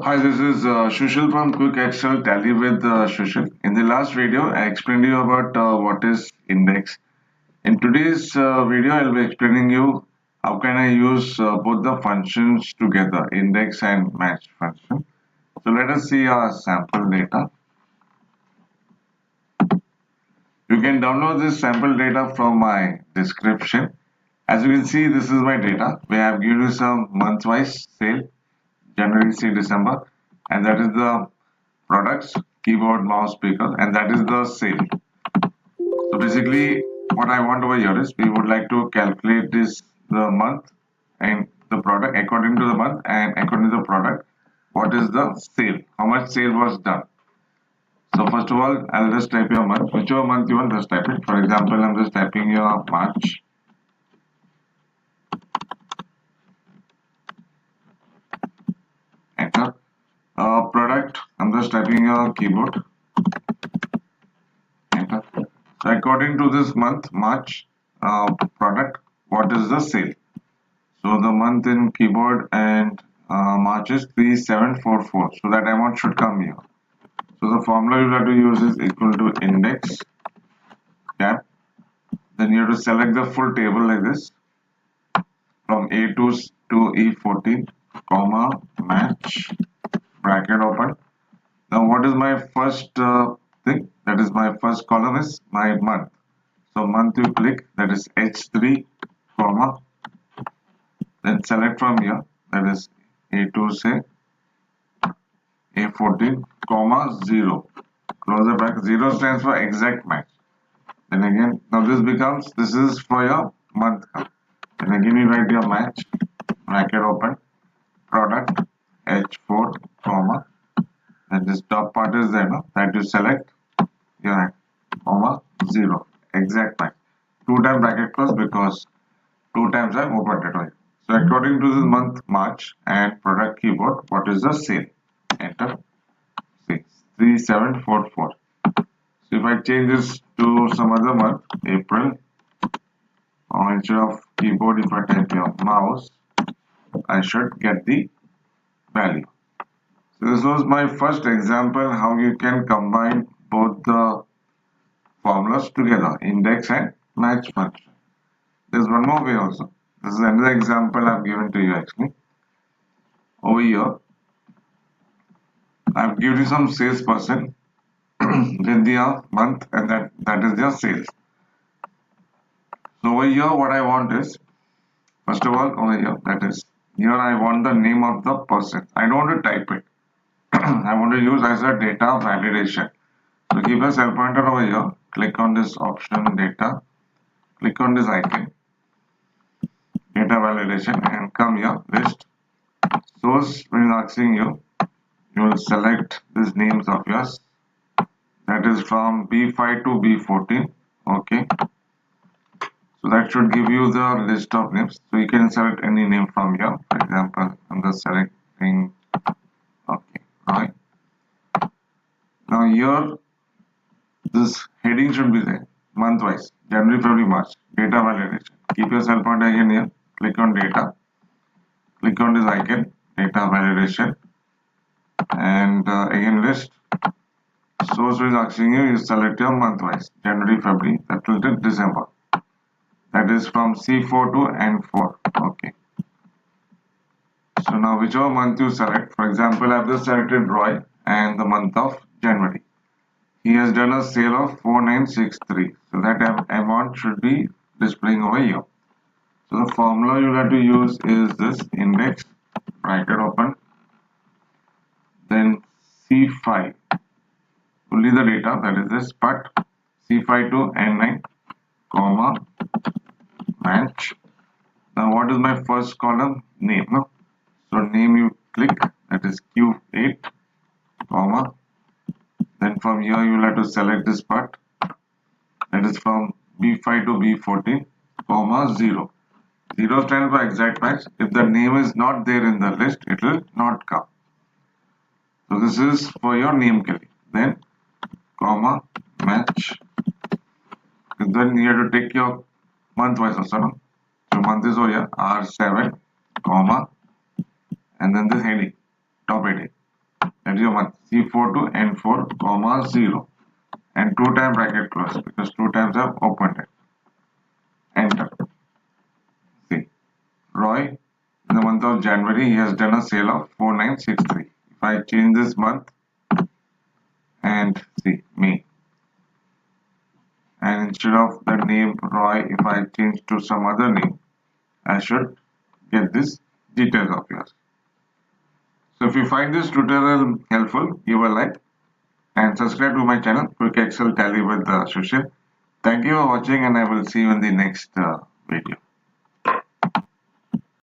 Hi, this is Shushil from Quick Excel Tally with Shushil. In the last video, I explained you about what is index. In today's video, I'll be explaining you how can I use both the functions together, index and match function. So let us see our sample data. You can download this sample data from my description. As you can see, this is my data. We have given you some month-wise sale, January, say December, and that is the products, keyboard, mouse, speaker, and that is the sale. So basically, what I want over here is we would like to calculate this the month and the product according to the month and according to the product. What is the sale? How much sale was done? So first of all, I'll just type your month, whichever month you want, just type it. For example, I'm just typing your March. Enter. Product, I'm just typing your keyboard. Enter. So according to this month, March product, what is the sale? So the month in keyboard and March is 3744. So that amount should come here. So the formula you have to use is equal to index cap. Then you have to select the full table like this from A2 to E14, comma, match, bracket open. Now what is my first thing? That is my first column is my month. So month you click, that is H3, comma, then select from here, that is A2 say A14, comma, 0. Close the bracket. 0 stands for exact match. Then again, now this is for your month. Then again you write your match, bracket open, product, H4, comma, and this top part is there, no? That you select, your comma, 0. Exact match. 2 times bracket close because 2 times I opened it right. So according to this month March and product keyboard, what is the sale? Enter. 3744. So if I change this to some other month, April, or instead of keyboard, if I type your mouse, I should get the value. So this was my first example how you can combine both the formulas together, index and match function. There's one more way also. This is another example I've given to you actually. Over here, I've given you some salesperson with their month and that is their sales. So over here what I want is, first of all over here, that is, here I want the name of the person. I don't want to type it. I want to use as a data validation. So keep a cell pointer over here, click on this option data, click on this icon, data validation, and come here, list. Source when asking you, you will select these names of yours. That is from B5 to B14. Okay. So that should give you the list of names. So you can select any name from here. For example, I'm just selecting, okay, right. Now here, this heading should be there, month wise, January, February, March, data validation. Keep your cell pointer again here, click on data, click on this icon, data validation, and again list. Source is asking you, you select your month wise, January, February, that will take December. That is from C4 to N4. Okay. So now whichever month you select, for example, I have just selected Roy and the month of January. He has done a sale of 4963. So that amount should be displaying over here. So the formula you have to use is this index, bracket open, then C5, only the data, that is this, but C5 to N9, comma, match. Now what is my first column? Name. No? So name you click, that is Q8, comma. Then from here you will have to select this part, that is from B5 to B14, comma, 0. 0 stands for exact match. If the name is not there in the list, it will not come. So this is for your name query. Then comma, match. Then you have to take your month wise also. No? So month is over here, R7, comma, and then this heading, top heading. that is your month, C4 to N4 comma 0 and 2 time bracket close because 2 times I've opened it. Enter. See, Roy, in the month of January, he has done a sale of 4963. If I change this month and see May, and instead of the name Roy, if I change to some other name, I should get this details of yours. So if you find this tutorial helpful, give a like and subscribe to my channel, Quick Excel Tally with Sushil. Thank you for watching, and I will see you in the next video.